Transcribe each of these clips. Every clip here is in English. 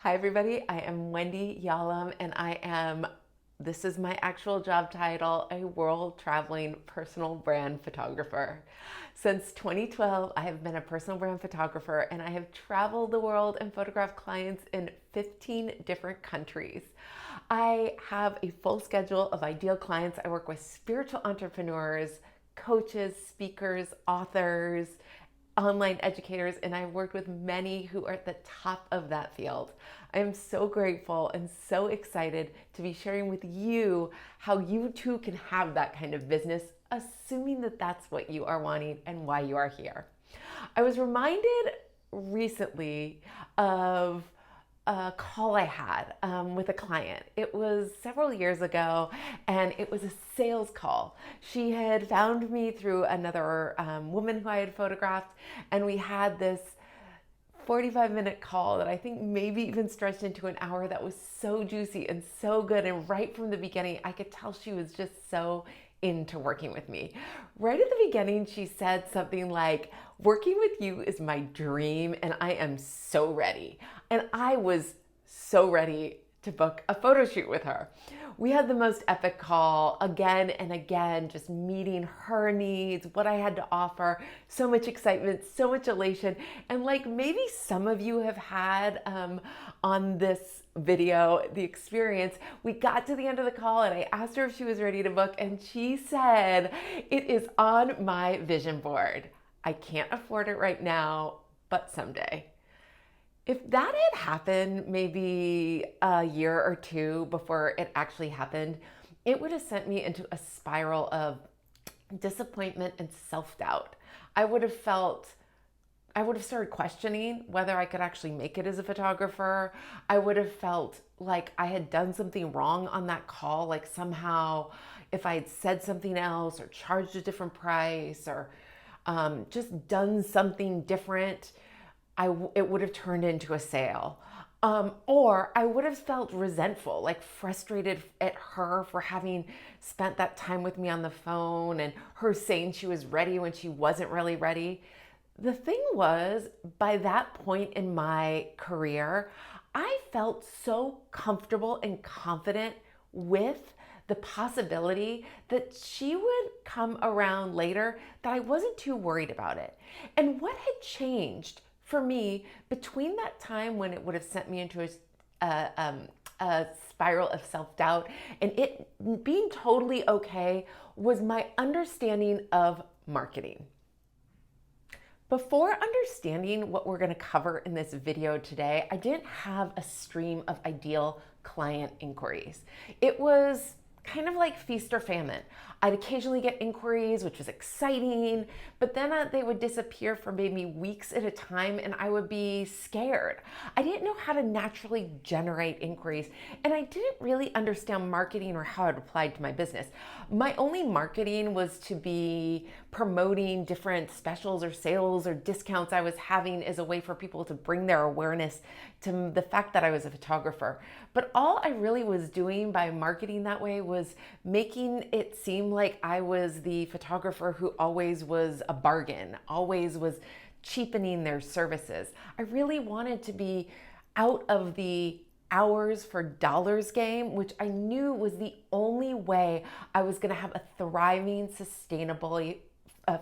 Hi everybody, I am Wendy Yalom and this is my actual job title, a world traveling personal brand photographer. Since 2012, I have been a personal brand photographer and I have traveled the world and photographed clients in 15 different countries. I have a full schedule of ideal clients. I work with spiritual entrepreneurs, coaches, speakers, authors, online educators, and I've worked with many who are at the top of that field. I am so grateful and so excited to be sharing with you how you too can have that kind of business, assuming that that's what you are wanting and why you are here. I was reminded recently of a call I had with a client. It was several years ago and it was a sales call. She had found me through another woman who I had photographed, and we had this 45-minute call that I think maybe even stretched into an hour that was so juicy and so good. And right from the beginning, I could tell she was just so into working with me. Right at the beginning, she said something like, "Working with you is my dream and I am so ready." And I was so ready to book a photo shoot with her. We had the most epic call again and again, just meeting her needs, what I had to offer, so much excitement, so much elation. And like maybe some of you have had on this video, the experience, we got to the end of the call and I asked her if she was ready to book, and she said, "It is on my vision board. I can't afford it right now, but someday." If that had happened maybe a year or two before it actually happened, it would have sent me into a spiral of disappointment and self-doubt. I would have felt I would have started questioning whether I could actually make it as a photographer. I would have felt like I had done something wrong on that call, like somehow if I had said something else or charged a different price or just done something different, it would have turned into a sale. Or I would have felt resentful, like frustrated at her for having spent that time with me on the phone and her saying she was ready when she wasn't really ready. The thing was, by that point in my career, I felt so comfortable and confident with the possibility that she would come around later that I wasn't too worried about it. And what had changed for me between that time when it would have sent me into a spiral of self-doubt and it being totally okay was my understanding of marketing. Before understanding what we're going to cover in this video today, I didn't have a stream of ideal client inquiries. It was kind of like feast or famine. I'd occasionally get inquiries, which was exciting, but then they would disappear for maybe weeks at a time and I would be scared. I didn't know how to naturally generate inquiries, and I didn't really understand marketing or how it applied to my business. My only marketing was to be promoting different specials or sales or discounts I was having as a way for people to bring their awareness to the fact that I was a photographer. But all I really was doing by marketing that way was making it seem like I was the photographer who always was a bargain, always was cheapening their services. I really wanted to be out of the hours for dollars game, which I knew was the only way I was going to have a thriving,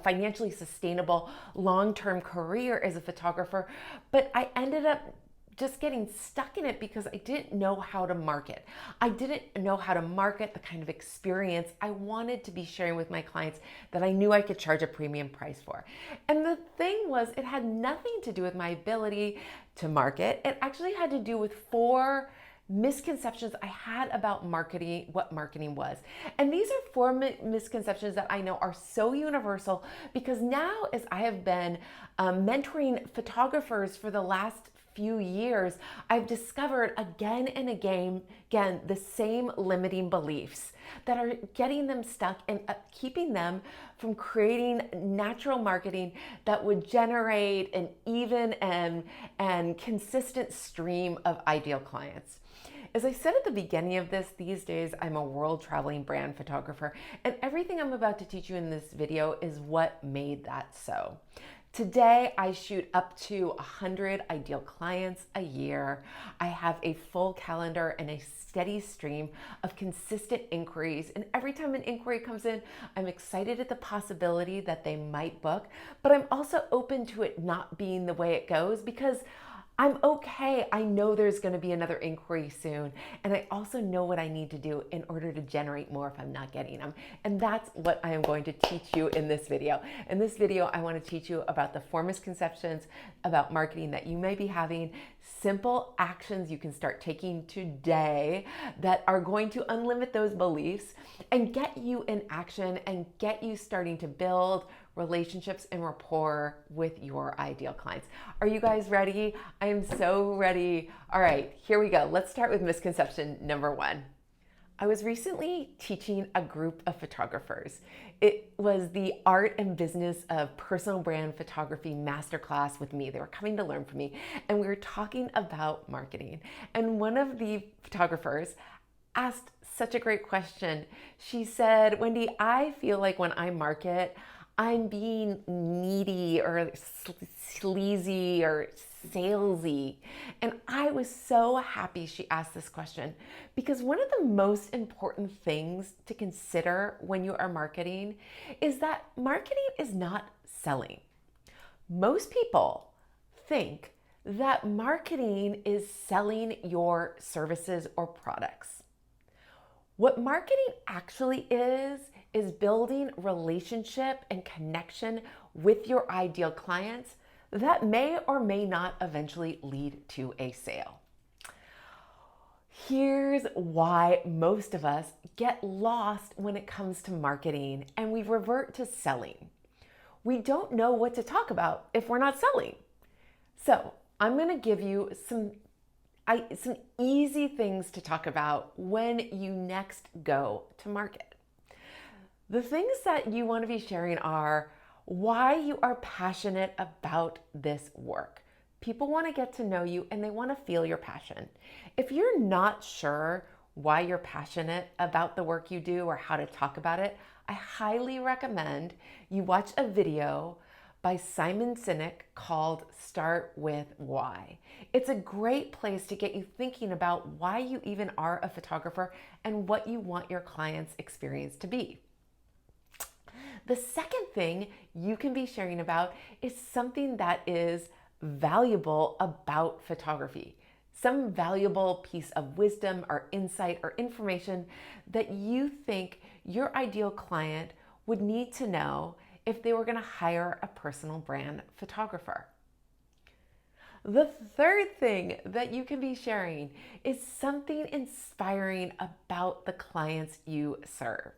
financially sustainable long-term career as a photographer. But I ended up just getting stuck in it because I didn't know how to market. I didn't know how to market the kind of experience I wanted to be sharing with my clients that I knew I could charge a premium price for. And the thing was, it had nothing to do with my ability to market. It actually had to do with 4 misconceptions I had about marketing, what marketing was. And these are 4 misconceptions that I know are so universal because now, as I have been mentoring photographers for the last few years, I've discovered again and again the same limiting beliefs that are getting them stuck and keeping them from creating natural marketing that would generate an even and consistent stream of ideal clients. As I said at the beginning of this, these days I'm a world traveling brand photographer, and everything I'm about to teach you in this video is what made that so. Today, I shoot up to 100 ideal clients a year. I have a full calendar and a steady stream of consistent inquiries. And every time an inquiry comes in, I'm excited at the possibility that they might book, but I'm also open to it not being the way it goes because I'm okay. I know there's going to be another inquiry soon. And I also know what I need to do in order to generate more if I'm not getting them. And that's what I am going to teach you in this video. In this video, I want to teach you about the 4 misconceptions about marketing that you may be having, simple actions you can start taking today that are going to unlimit those beliefs and get you in action and get you starting to build relationships and rapport with your ideal clients. Are you guys ready? I am so ready. All right, here we go. Let's start with misconception number 1. I was recently teaching a group of photographers. It was the art and business of personal brand photography masterclass with me. They were coming to learn from me, and we were talking about marketing. And one of the photographers asked such a great question. She said, "Wendy, I feel like when I market, I'm being needy or sleazy or salesy." And I was so happy she asked this question because one of the most important things to consider when you are marketing is that marketing is not selling. Most people think that marketing is selling your services or products. What marketing actually is building relationship and connection with your ideal clients that may or may not eventually lead to a sale. Here's why most of us get lost when it comes to marketing and we revert to selling. We don't know what to talk about if we're not selling. So I'm going to give you some easy things to talk about when you next go to market. The things that you want to be sharing are why you are passionate about this work. People want to get to know you and they want to feel your passion. If you're not sure why you're passionate about the work you do or how to talk about it, I highly recommend you watch a video by Simon Sinek called Start With Why. It's a great place to get you thinking about why you even are a photographer and what you want your client's experience to be. The second thing you can be sharing about is something that is valuable about photography. Some valuable piece of wisdom or insight or information that you think your ideal client would need to know if they were going to hire a personal brand photographer. The third thing that you can be sharing is something inspiring about the clients you serve.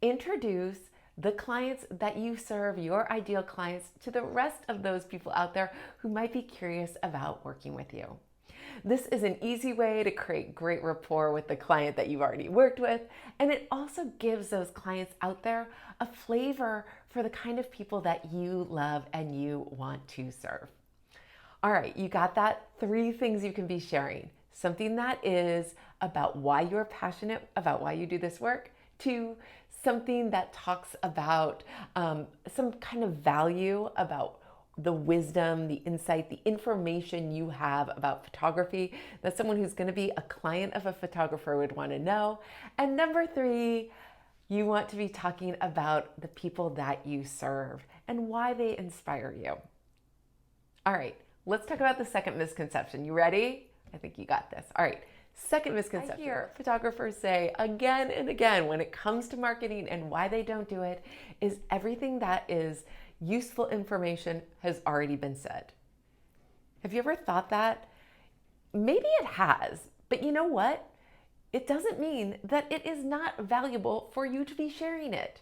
Introduce the clients that you serve, your ideal clients, to the rest of those people out there who might be curious about working with you. This is an easy way to create great rapport with the client that you've already worked with, and it also gives those clients out there a flavor for the kind of people that you love and you want to serve. All right, you got that? 3 things you can be sharing. Something that is about why you're passionate about why you do this work. 2, something that talks about some kind of value about the wisdom, the insight, the information you have about photography that someone who's going to be a client of a photographer would want to know. And number 3, you want to be talking about the people that you serve and why they inspire you. All right, let's talk about the second misconception. You ready? I think you got this. All right. Second misconception. I hear photographers say again and again when it comes to marketing and why they don't do it is everything that is useful information has already been said. Have you ever thought that? Maybe it has, but you know what? It doesn't mean that it is not valuable for you to be sharing it.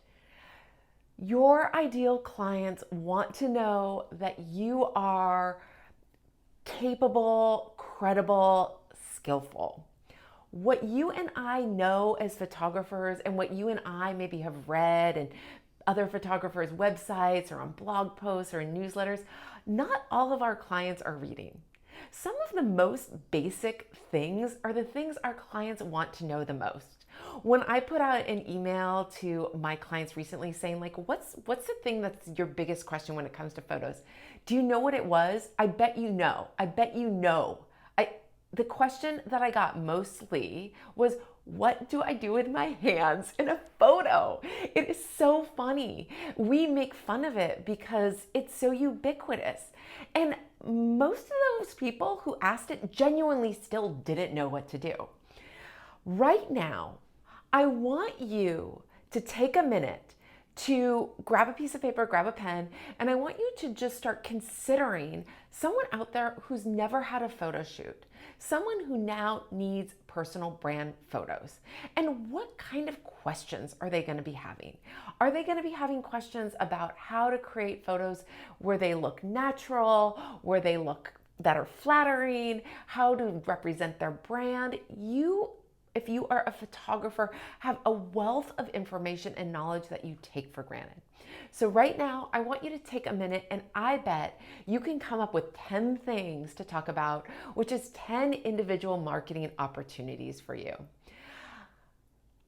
Your ideal clients want to know that you are capable, credible, skillful. What you and I know as photographers and what you and I maybe have read and other photographers' websites or on blog posts or in newsletters, not all of our clients are reading. Some of the most basic things are the things our clients want to know the most. When I put out an email to my clients recently saying like, what's the thing that's your biggest question when it comes to photos? Do you know what it was? I bet you know. I bet you know. The question that I got mostly was, what do I do with my hands in a photo? It is so funny. We make fun of it because it's so ubiquitous. And most of those people who asked it genuinely still didn't know what to do. Right now, I want you to take a minute to grab a piece of paper, grab a pen, and I want you to just start considering someone out there who's never had a photo shoot, someone who now needs personal brand photos. And what kind of questions are they going to be having? Are they going to be having questions about how to create photos where they look natural, where they look that are flattering, how to represent their brand? If you are a photographer, have a wealth of information and knowledge that you take for granted. So right now, I want you to take a minute, and I bet you can come up with 10 things to talk about, which is 10 individual marketing opportunities for you.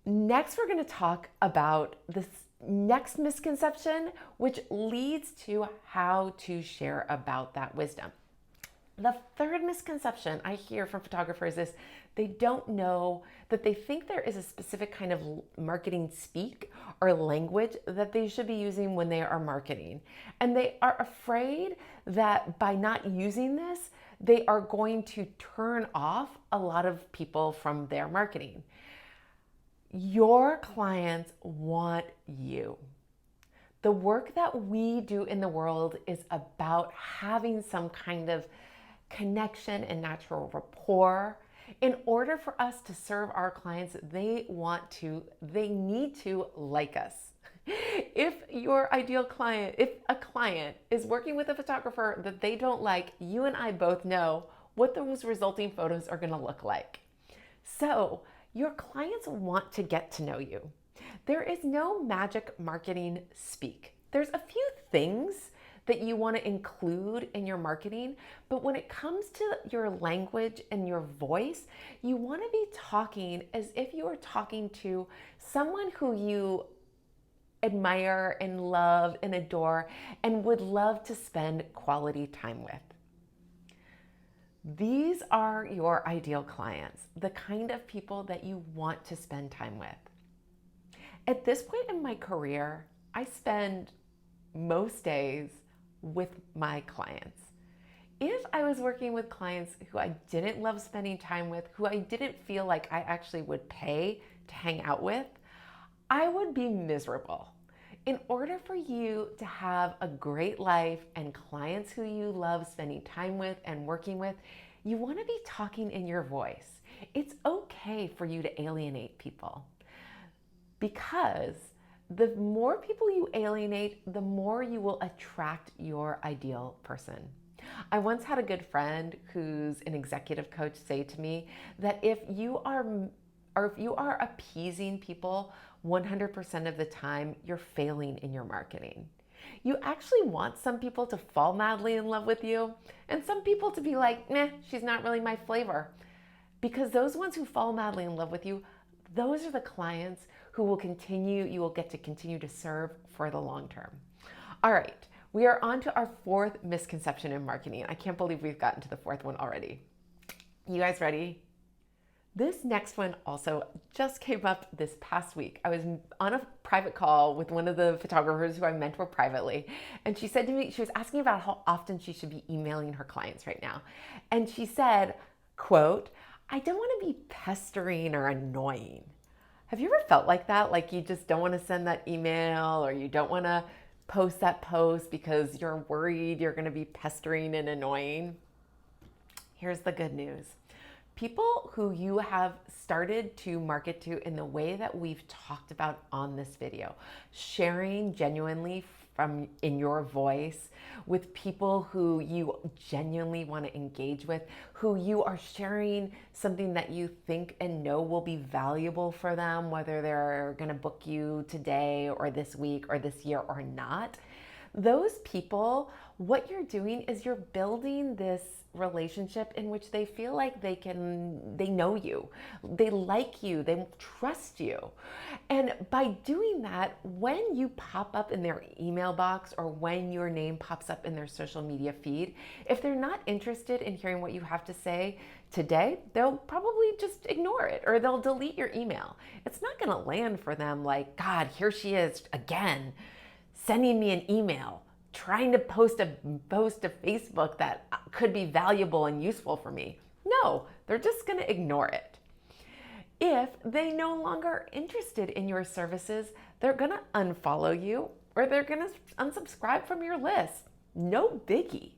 Next, we're going to talk about this next misconception, which leads to how to share about that wisdom. The third misconception I hear from photographers is they don't know that they think there is a specific kind of marketing speak or language that they should be using when they are marketing. And they are afraid that by not using this, they are going to turn off a lot of people from their marketing. Your clients want you. The work that we do in the world is about having some kind of connection and natural rapport. In order for us to serve our clients, they need to like us. If your ideal client, if a client is working with a photographer that they don't like, you and I both know what those resulting photos are going to look like. So your clients want to get to know you. There is no magic marketing speak. There's a few things that you want to include in your marketing, but when it comes to your language and your voice, you want to be talking as if you are talking to someone who you admire and love and adore and would love to spend quality time with. These are your ideal clients, the kind of people that you want to spend time with. At this point in my career, I spend most days with my clients. If I was working with clients who I didn't love spending time with, who I didn't feel like I actually would pay to hang out with, I would be miserable. In order for you to have a great life and clients who you love spending time with and working with, you want to be talking in your voice. It's okay for you to alienate people, because the more people you alienate, the more you will attract your ideal person. I once had a good friend who's an executive coach say to me that if you are appeasing people 100% of the time, you're failing in your marketing. You actually want some people to fall madly in love with you and some people to be like, nah, she's not really my flavor. Because those ones who fall madly in love with you, those are the clients who you will get to continue to serve for the long term. All right, we are on to our fourth misconception in marketing. I can't believe we've gotten to the fourth one already. You guys ready? This next one also just came up this past week. I was on a private call with one of the photographers who I mentor privately, and she said to me, she was asking about how often she should be emailing her clients right now. And she said, quote, "I don't want to be pestering or annoying." Have you ever felt like that? Like you just don't want to send that email, or you don't want to post that post because you're worried you're going to be pestering and annoying? Here's the good news. People who you have started to market to in the way that we've talked about on this video, sharing genuinely in your voice with people who you genuinely want to engage with, who you are sharing something that you think and know will be valuable for them, whether they're going to book you today or this week or this year or not. those people, what you're doing is you're building this relationship in which they feel like they know you, they like you, they trust you. And by doing that, when you pop up in their email box or when your name pops up in their social media feed, if they're not interested in hearing what you have to say today, they'll probably just ignore it or they'll delete your email. It's not going to land for them like, God, here she is again, sending me an email, trying to post a Facebook that could be valuable and useful for me. No, they're just going to ignore it. If they no longer are interested in your services, they're going to unfollow you or they're going to unsubscribe from your list. No biggie.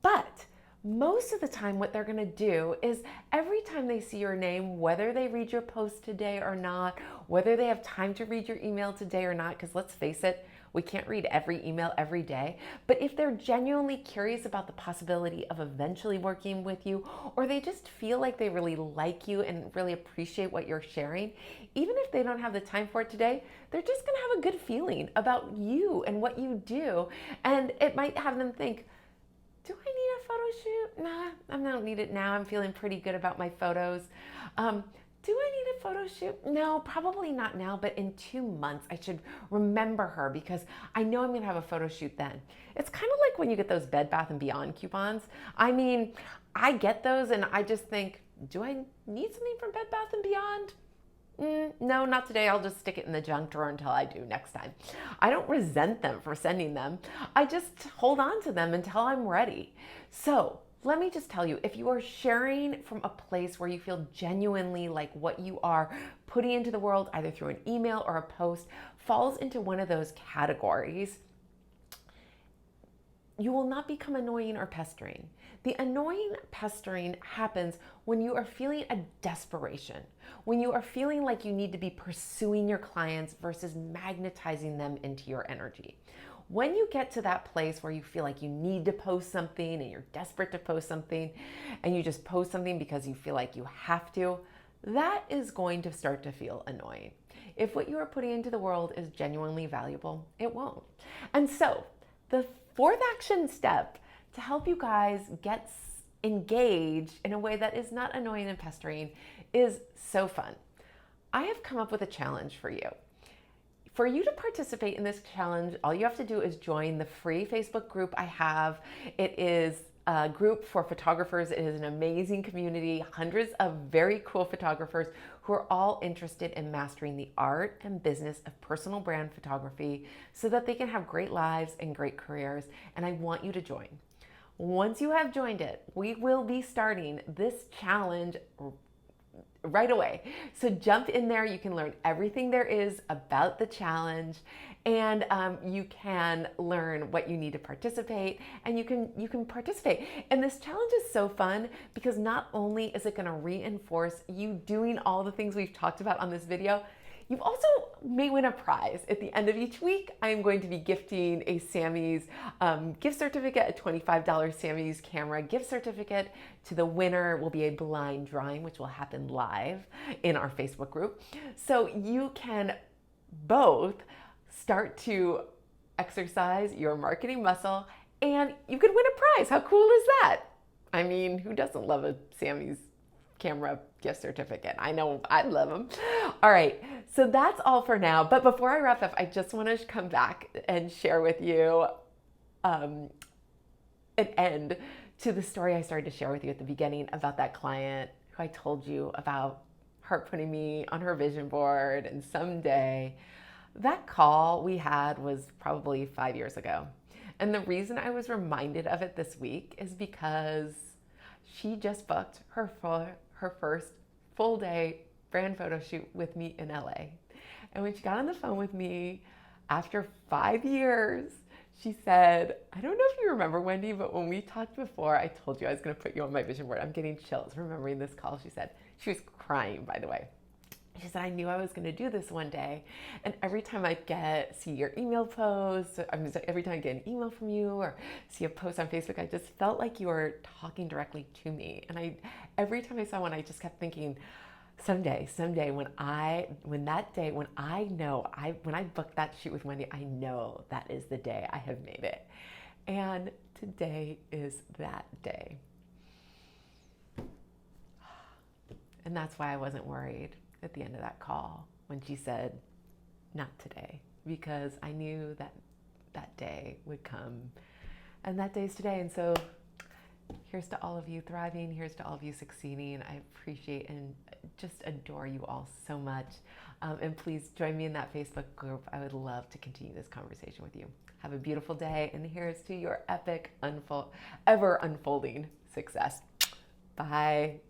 But most of the time, what they're going to do is every time they see your name, whether they read your post today or not, whether they have time to read your email today or not, because let's face it, we can't read every email every day. But if they're genuinely curious about the possibility of eventually working with you, or they just feel like they really like you and really appreciate what you're sharing, even if they don't have the time for it today, they're just going to have a good feeling about you and what you do. And it might have them think, do I need a photo shoot? Nah, I don't need it now. I'm feeling pretty good about my photos. Do I need a photo shoot? No, probably not now, but in 2 months, I should remember her because I know I'm gonna have a photo shoot then. It's kind of like when you get those Bed Bath & Beyond coupons. I mean, I get those and I just think, do I need something from Bed Bath & Beyond? No, not today. I'll just stick it in the junk drawer until I do next time. I don't resent them for sending them. I just hold on to them until I'm ready. So let me just tell you, if you are sharing from a place where you feel genuinely like what you are putting into the world, either through an email or a post, falls into one of those categories, you will not become annoying or pestering. The annoying pestering happens when you are feeling a desperation, when you are feeling like you need to be pursuing your clients versus magnetizing them into your energy. When you get to that place where you feel like you need to post something and you're desperate to post something and you just post something because you feel like you have to, that is going to start to feel annoying. If what you are putting into the world is genuinely valuable, it won't. And so the fourth action step to help you guys get engaged in a way that is not annoying and pestering is so fun. I have come up with a challenge for you. For you to participate in this challenge, all you have to do is join the free Facebook group I have. It is a group for photographers. It is an amazing community, hundreds of very cool photographers who are all interested in mastering the art and business of personal brand photography so that they can have great lives and great careers. And I want you to join. Once you have joined it, we will be starting this challenge right away. So jump in there. You can learn everything there is about the challenge, and you can learn what you need to participate, and you can participate. And this challenge is so fun because not only is it going to reinforce you doing all the things we've talked about on this video, you also may win a prize. At the end of each week, I am going to be gifting a Sammy's gift certificate, a $25 Sammy's camera gift certificate. To the winner will be a blind drawing, which will happen live in our Facebook group. So you can both start to exercise your marketing muscle and you could win a prize. How cool is that? I mean, who doesn't love a Sammy's camera gift certificate? I know I love them. All right, so that's all for now. But before I wrap up, I just want to come back and share with you an end to the story I started to share with you at the beginning about that client who I told you about her putting me on her vision board, and someday. That call we had was probably 5 years ago. And the reason I was reminded of it this week is because she just booked her first full day brand photo shoot with me in LA. And when she got on the phone with me after 5 years, she said, I don't know if you remember, Wendy, but when we talked before, I told you I was going to put you on my vision board. I'm getting chills remembering this call. She said, she was crying, by the way. She said, I knew I was going to do this one day. And every time I see your email post, every time I get an email from you or see a post on Facebook, I just felt like you were talking directly to me. And every time I saw one, I just kept thinking, someday when that day, when I know, when I book that shoot with Wendy, I know that is the day I have made it. And today is that day. And that's why I wasn't worried at the end of that call when she said, not today, because I knew that that day would come. And that day is today. And so here's to all of you thriving. Here's to all of you succeeding. I appreciate and just adore you all so much. And please join me in that Facebook group. I would love to continue this conversation with you. Have a beautiful day. And here's to your epic, ever unfolding success. Bye.